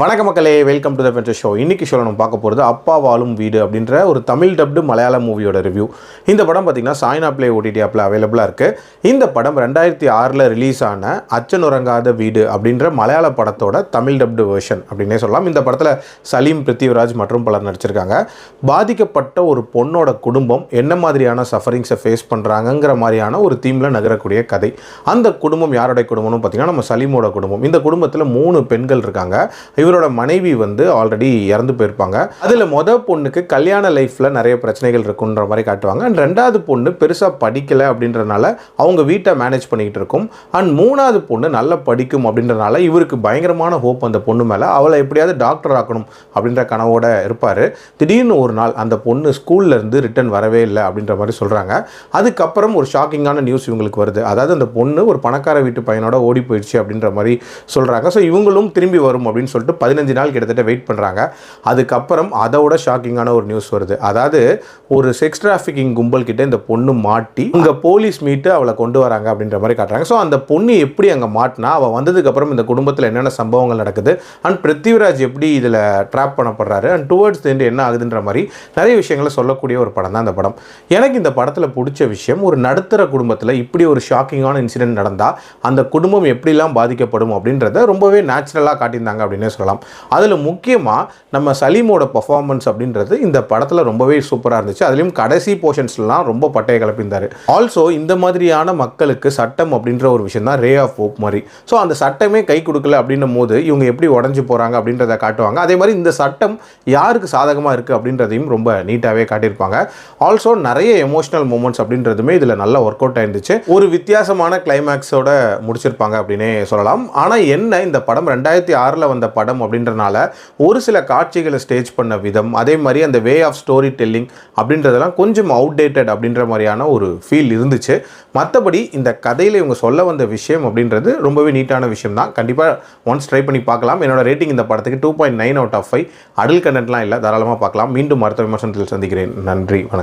வணக்க மக்களே, welcome to the venture show. இன்னைக்கு ஷோவில் நம்ம பார்க்க போகிறது அப்பா வாழும் வீடு அப்படின்ற ஒரு தமிழ் டப்டு மலையாள மூவியோட ரிவ்யூ. இந்த படம் பார்த்திங்கன்னா சாய்னா ப்ளே ஓடிடி ஆப்பில் அவைலபிளாக இருக்குது. இந்த படம் 2006 ரிலீஸ் ஆன அச்சனுறங்காத வீடு அப்படின்ற மலையாள படத்தோட தமிழ் டப்டு வெர்ஷன் அப்படின்னே சொல்லலாம். இந்த படத்தில் சலீம், பிருத்திவிராஜ் மற்றும் பலர் நடிச்சிருக்காங்க. பாதிக்கப்பட்ட ஒரு பொண்ணோட குடும்பம் என்ன மாதிரியான சஃபரிங்ஸை ஃபேஸ் பண்ணுறாங்கங்கிற மாதிரியான ஒரு தீமில் நகரக்கூடிய கதை. அந்த குடும்பம் யாரோடைய குடும்பம்னு பார்த்திங்கன்னா நம்ம சலீமோட குடும்பம். இந்த குடும்பத்தில் 3 பெண்கள் இருக்காங்க. இவரோட மனைவி ஆல்ரெடி இறந்து போயிருப்பாங்க. அதில் பொண்ணுக்கு கல்யாண லைஃப்பில் நிறைய பிரச்சனைகள் இருக்குன்ற மாதிரி காட்டுவாங்க. அண்ட் 2வது பொண்ணு பெருசாக படிக்கலை அப்படின்றனால அவங்க வீட்டை மேனேஜ் பண்ணிக்கிட்டு இருக்கும். அண்ட் 3வது பொண்ணு நல்லா படிக்கும் அப்படின்றனால இவருக்கு பயங்கரமான ஹோப் அந்த பொண்ணு மேலே. அவளை எப்படியாவது டாக்டர் ஆக்கணும் அப்படின்ற கனவோட இருப்பார். திடீர்னு ஒரு நாள் அந்த பொண்ணு ஸ்கூல்லேருந்து ரிட்டர்ன் வரவே இல்லை அப்படின்ற மாதிரி சொல்கிறாங்க. அதுக்கப்புறம் ஒரு ஷாக்கிங்கான நியூஸ் இவங்களுக்கு வருது. அதாவது அந்த பொண்ணு ஒரு பணக்கார வீட்டு பையனோட ஓடி போயிடுச்சு அப்படின்ற மாதிரி சொல்கிறாங்க. ஸோ இவங்களும் திரும்பி வரும் அப்படின்னு சொல்லிட்டு 15 நாள் கிட்டத்தட்ட வெயிட் பண்ணுறாங்க. அதுக்கப்புறம் அதோட ஷாக்கிங்கான ஒரு நியூஸ் வருது. அதாவது ஒரு செக்ஸ் டிராஃபிக்கிங் கும்பல் கிட்ட இந்த பொண்ணு மாட்டி இங்கே போலீஸ் மீட்டு அவளை கொண்டு வராங்க அப்படின்ற மாதிரி காட்டுறாங்க. ஸோ அந்த பொண்ணு எப்படி அங்கே மாட்டினா, அவள் வந்ததுக்கப்புறம் இந்த குடும்பத்தில் என்னென்ன சம்பவங்கள் நடக்குது, அண்ட் பிருத்திவிராஜ் எப்படி இதில் ட்ராப் பண்ணப்படுறாரு, அண்ட் டுவர்ட்ஸ் எண்ட் என்ன ஆகுதுன்ற மாதிரி நிறைய விஷயங்களை சொல்லக்கூடிய ஒரு படம் தான் இந்த படம். எனக்கு இந்த படத்தில் பிடிச்ச விஷயம், ஒரு நடுத்தர குடும்பத்தில் இப்படி ஒரு ஷாக்கிங்கான இன்சிடென்ட் நடந்தால் அந்த குடும்பம் எப்படிலாம் பாதிக்கப்படும் அப்படின்றத ரொம்பவே நேச்சுரலாக காட்டியிருந்தாங்க அப்படின்னே சொல்லலாம். அதில் முக்கியமாக நம்ம சலீமோட பர்ஃபார்மன்ஸ் அப்படின்றது இந்த படத்தில் ரொம்பவே சூப்பராக இருந்துச்சு. அதுலேயும் கடைசி போர்ஷன்ஸ்லாம் ரொம்ப பட்டையை கிளப்பியிருந்தார். ஆல்சோ இந்த மாதிரியான மக்களுக்கு சட்டம் அப்படின்ற ஒரு விஷயம் தான் ரே ஆஃப் ஹோப் மாதிரி. ஸோ அந்த சட்டமே கை கொடுக்கல அப்படின்னும் போது இவங்க எப்படி உடஞ்சி போகிறாங்க அப்படின்றத காட்டுவாங்க. அதே மாதிரி இந்த சட்டம் யாருக்கு சாதகமாக இருக்குது அப்படின்றதையும் ரொம்ப நீட்டாகவே காட்டியிருப்பாங்க. ஆல்சோ நிறைய எமோஷனல் மூமெண்ட்ஸ் அப்படின்றதுமே இதில் நல்லா ஒர்க் அவுட் ஆயிருந்துச்சு. ஒரு வித்தியாசமான கிளைமேக்ஸோட முடிச்சிருப்பாங்க அப்படின்னே சொல்லலாம். ஆனால் என்ன, இந்த படம் 2006 வந்த படம் அப்படின்றனால ஒரு சில காட்சிகளை ஸ்டேஜ் பண்ண விதம், அதே மாதிரி அந்த வே ஆஃப் ஸ்டோரி டெல்லிங் அப்படின்றதெல்லாம் கொஞ்சம் அவுடேட்டட் அப்படின்ற மாதிரியான ஒரு ஃபீல் இருந்துச்சு. மற்றபடி இந்த கதையில் இவங்க சொல்ல வந்த விஷயம் அப்படின்றது ரொம்பவே நீட்டான விஷயம் தான். கண்டிப்பாக ஒன்ஸ் ட்ரை பண்ணி பார்க்கலாம். என்னோட ரேட்டிங் இந்த படத்துக்கு 2.9 out of 5. அடல் கண்டென்ட்லாம் இல்லை, தாராளமாக பார்க்கலாம். மீண்டும் அடுத்த விமர்சனத்தில் சந்திக்கிறேன். நன்றி, வணக்கம்.